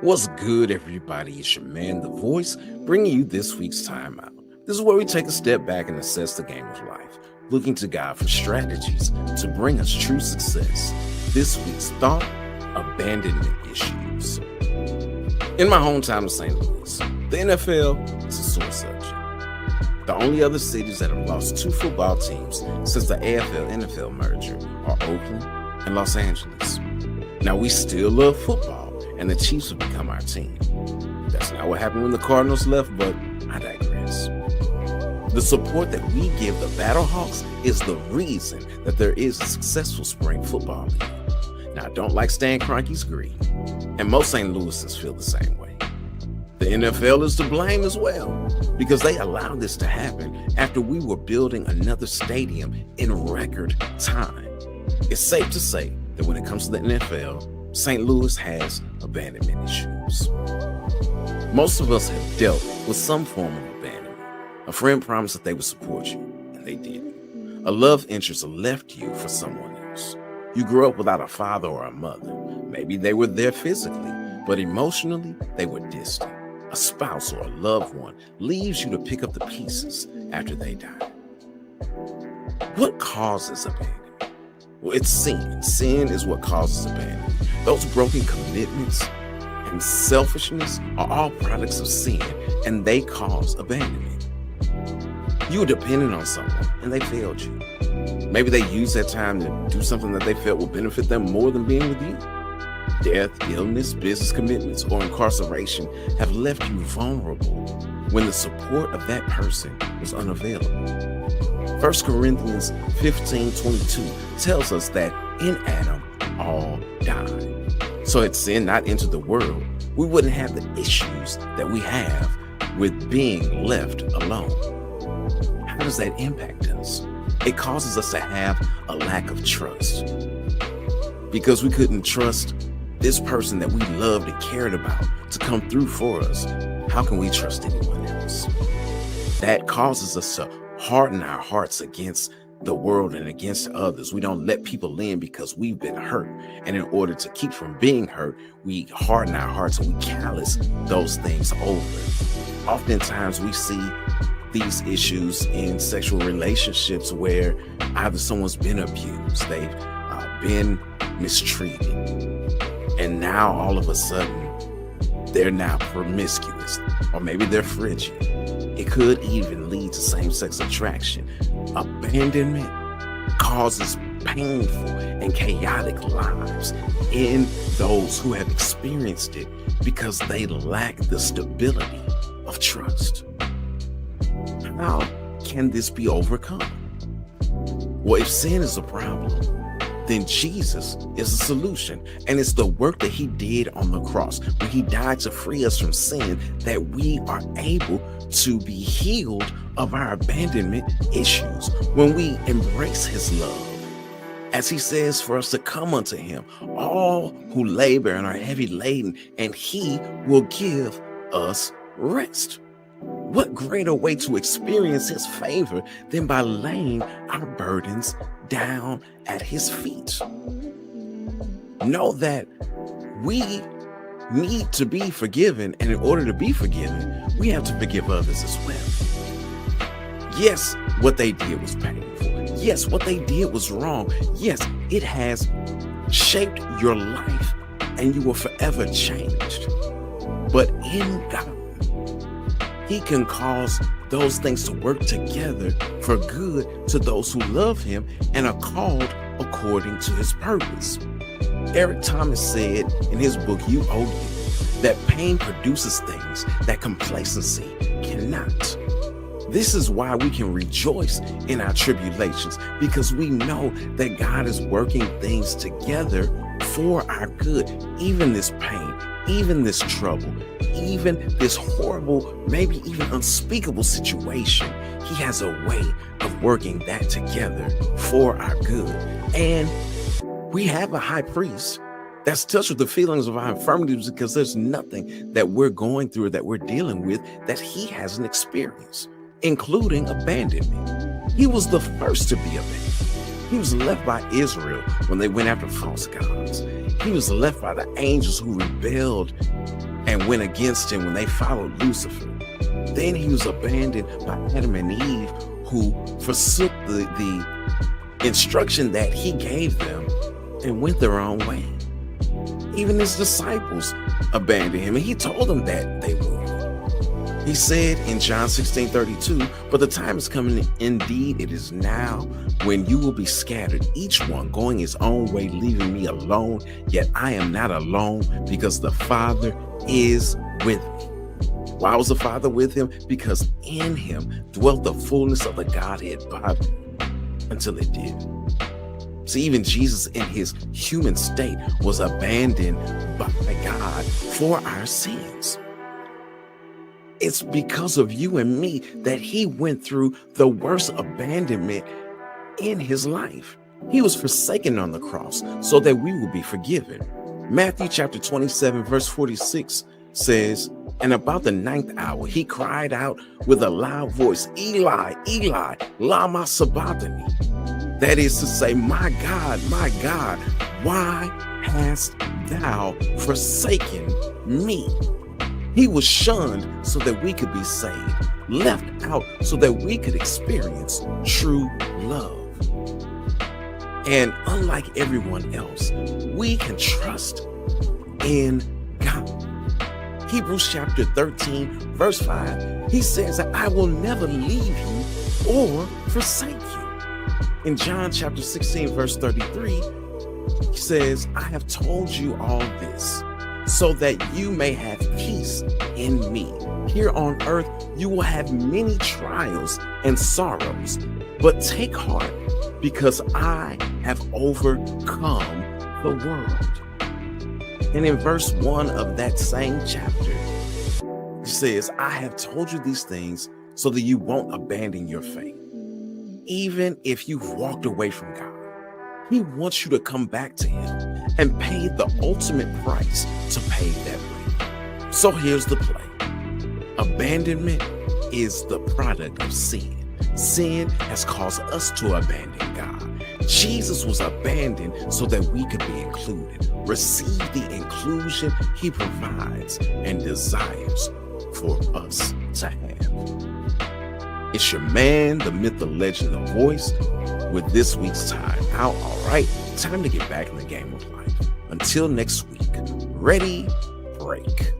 What's good, everybody? It's your man, The Voice, bringing you this week's timeout. This is where we take a step back and assess the game of life, looking to God for strategies to bring us true success. This week's thought: abandonment issues. In my hometown of St. Louis, the NFL is a sore subject. The only other cities that have lost 2 football teams since the AFL-NFL merger are Oakland and Los Angeles. Now, we still love football, and the Chiefs have become our team. That's not what happened when the Cardinals left, but I digress. The support that we give the Battlehawks is the reason that there is a successful spring football league. Now, I don't like Stan Kroenke's greed, and most St. Louisans feel the same way. The NFL is to blame as well, because they allowed this to happen after we were building another stadium in record time. It's safe to say that when it comes to the NFL, St. Louis has abandonment issues. Most of us have dealt with some form of abandonment. A friend promised that they would support you, and they didn't. A love interest left you for someone else. You grew up without a father or a mother. Maybe they were there physically, but emotionally, they were distant. A spouse or a loved one leaves you to pick up the pieces after they die. What causes abandonment? Well, it's sin. Sin is what causes abandonment. Those broken commitments and selfishness are all products of sin, and they cause abandonment. You were dependent on someone, and they failed you. Maybe they used that time to do something that they felt would benefit them more than being with you. Death, illness, business commitments, or incarceration have left you vulnerable when the support of that person was unavailable. 1 Corinthians 15:22 tells us that in Adam, all died. So had sin not entered the world, we wouldn't have the issues that we have with being left alone. How does that impact us? It causes us to have a lack of trust. Because we couldn't trust this person that we loved and cared about to come through for us, how can we trust anyone else? That causes us to harden our hearts against the world and against others. We don't let people in because we've been hurt. And in order to keep from being hurt, we harden our hearts and we callous those things over. Oftentimes we see these issues in sexual relationships where either someone's been abused, they've been mistreated, and now all of a sudden they're now promiscuous, or maybe they're frigid. It could even lead to same-sex attraction. Abandonment causes painful and chaotic lives in those who have experienced it because they lack the stability of trust. How can this be overcome? Well, if sin is a problem, then Jesus is a solution. And it's the work that he did on the cross, when he died to free us from sin, that we are able to be healed of our abandonment issues. When we embrace his love, as he says for us to come unto him, all who labor and are heavy laden, and he will give us rest. What greater way to experience his favor than by laying our burdens down at his feet? Know that we need to be forgiven, and in order to be forgiven, we have to forgive others as well. Yes, what they did was painful. Yes, what they did was wrong. Yes, it has shaped your life, and you were forever changed. But in God, he can cause those things to work together for good to those who love him and are called according to his purpose. Eric Thomas said in his book, You Owe You, that pain produces things that complacency cannot. This is why we can rejoice in our tribulations, because we know that God is working things together for our good. Even this pain, even this trouble, even this horrible, maybe even unspeakable situation, he has a way of working that together for our good. And we have a high priest that's touched with the feelings of our infirmities, because there's nothing that we're going through, that we're dealing with, that he hasn't experienced, including abandonment. He was the first to be abandoned. He was left by Israel when they went after false gods. He was left by the angels who rebelled and went against him when they followed Lucifer. Then he was abandoned by Adam and Eve, who forsook the instruction that he gave them and went their own way. Even his disciples abandoned him, and he told them that they would. He said in John 16:32, "But the time is coming, indeed it is now, when you will be scattered, each one going his own way, leaving me alone. Yet I am not alone, because the Father is with me." Why was the Father with him? Because in him dwelt the fullness of the Godhead bodily, until it did. See, even Jesus in his human state was abandoned by God for our sins. It's because of you and me that he went through the worst abandonment in his life. He was forsaken on the cross so that we would be forgiven. Matthew chapter 27, verse 46 says, "And about the 9th hour, he cried out with a loud voice, 'Eli, Eli, lama sabachthani?' That is to say, my God, why hast thou forsaken me?" He was shunned so that we could be saved, left out so that we could experience true love. And unlike everyone else, we can trust in God. Hebrews chapter 13, verse 5, he says that I will never leave you or forsake you. In John chapter 16, verse 33, he says, I have told you all this so that you may have peace in me. Here on earth, you will have many trials and sorrows, but take heart, because I have overcome the world. And in verse 1 of that same chapter, he says, I have told you these things so that you won't abandon your faith. Even if you've walked away from God, he wants you to come back to him and pay the ultimate price to pave that way. So here's the play. Abandonment is the product of sin. Sin has caused us to abandon God. Jesus was abandoned so that we could be included, receive the inclusion he provides and desires for us to have. It's your man, the myth, the legend, the voice, with this week's time out. All right, time to get back in the game of life. Until next week, ready, break.